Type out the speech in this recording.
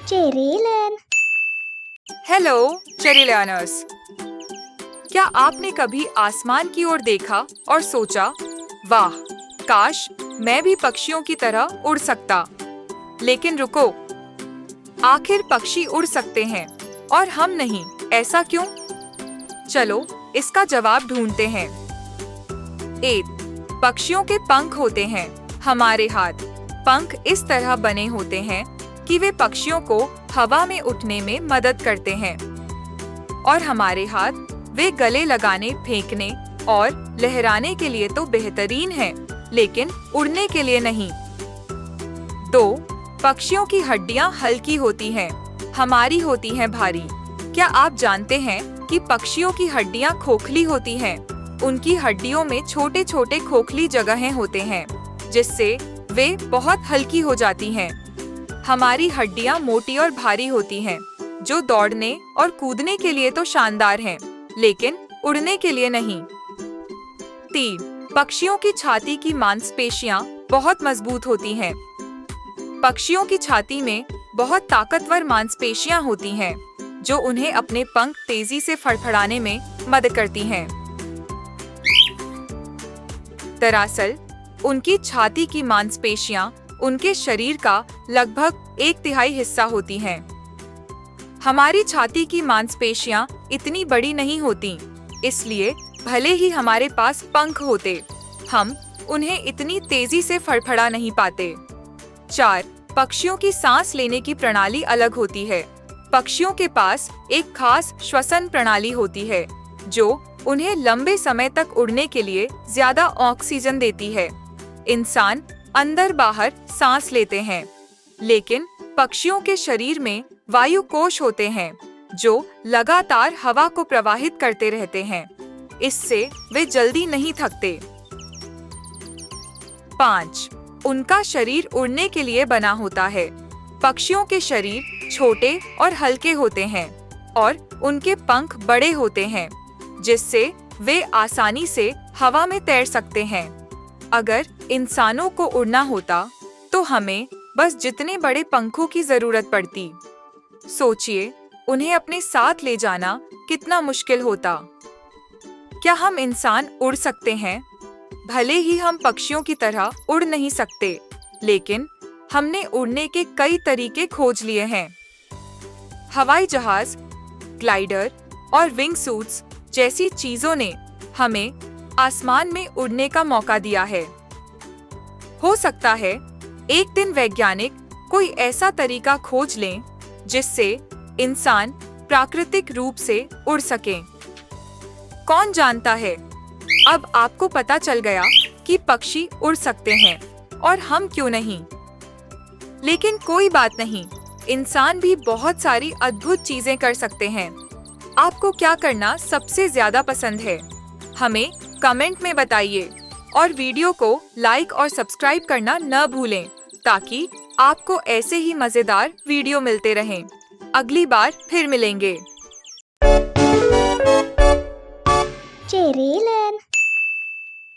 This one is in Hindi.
Cherry hello cherry learners. क्या आपने कभी आसमान की ओर देखा और सोचा, वाह, काश मैं भी पक्षियों की तरह उड़ सकता। लेकिन रुको, आखिर पक्षी उड़ सकते हैं और हम नहीं, ऐसा क्यों? चलो इसका जवाब ढूंढते हैं। 1. पक्षियों के पंख होते हैं। हमारे हाथ पंख इस तरह बने होते हैं कि वे पक्षियों को हवा में उठने में मदद करते हैं। और हमारे हाथ वे गले लगाने, फेंकने और लहराने के लिए तो बेहतरीन हैं, लेकिन उड़ने के लिए नहीं। 2. पक्षियों की हड्डियां हल्की होती हैं, हमारी होती हैं भारी। क्या आप जानते हैं कि पक्षियों की हड्डियां खोखली होती हैं? उनकी हड्डियों में छोटे छोटे खोखली जगहें होते हैं, जिससे वे बहुत हल्की हो जाती हैं। हमारी हड्डियां मोटी और भारी होती हैं, जो दौड़ने और कूदने के लिए तो शानदार हैं, लेकिन उड़ने के लिए नहीं। 3. पक्षियों की छाती की मांसपेशियां बहुत मजबूत होती हैं। पक्षियों की छाती में बहुत ताकतवर मांसपेशियां होती हैं, जो उन्हें अपने पंख तेजी से फड़फड़ाने में मदद करती हैं। दरअसल, उनकी छाती की मांसपेशियां उनके शरीर का लगभग 1/3 हिस्सा होती हैं। हमारी छाती की मांसपेशियां इतनी बड़ी नहीं होती, इसलिए भले ही हमारे पास पंख होते, हम उन्हें इतनी तेजी से फड़फड़ा नहीं पाते। 4. पक्षियों की सांस लेने की प्रणाली अलग होती है। पक्षियों के पास एक खास श्वसन प्रणाली होती है, जो उन्हें लंबे समय तक उड़ने के लिए ज्यादा ऑक्सीजन देती है। इंसान अंदर बाहर सांस लेते हैं, लेकिन पक्षियों के शरीर में वायु कोश होते हैं, जो लगातार हवा को प्रवाहित करते रहते हैं। इससे वे जल्दी नहीं थकते। 5. उनका शरीर उड़ने के लिए बना होता है। पक्षियों के शरीर छोटे और हल्के होते हैं और उनके पंख बड़े होते हैं, जिससे वे आसानी से हवा में तैर सकते हैं। अगर इंसानों को उड़ना होता तो हमें बस जितने बड़े पंखों की जरूरत पड़ती। सोचिए, उन्हें अपने साथ ले जाना कितना मुश्किल होता। क्या हम इंसान उड़ सकते हैं? भले ही हम पक्षियों की तरह उड़ नहीं सकते, लेकिन हमने उड़ने के कई तरीके खोज लिए हैं। हवाई जहाज, ग्लाइडर और विंग सूट्स जैसी चीजों ने हमें आसमान में उड़ने का मौका दिया है। हो सकता है एक दिन वैज्ञानिक कोई ऐसा तरीका खोज लें जिससे इंसान प्राकृतिक रूप से उड़ सकें। कौन जानता है, अब आपको पता चल गया कि पक्षी उड़ सकते हैं और हम क्यों नहीं। लेकिन कोई बात नहीं, इंसान भी बहुत सारी अद्भुत चीजें कर सकते हैं। आपको क्या करना सबसे ज्यादा पसंद है? हमें कमेंट में बताइए और वीडियो को लाइक और सब्सक्राइब करना न भूलें, ताकि आपको ऐसे ही मजेदार वीडियो मिलते रहें। अगली बार फिर मिलेंगे। चेरी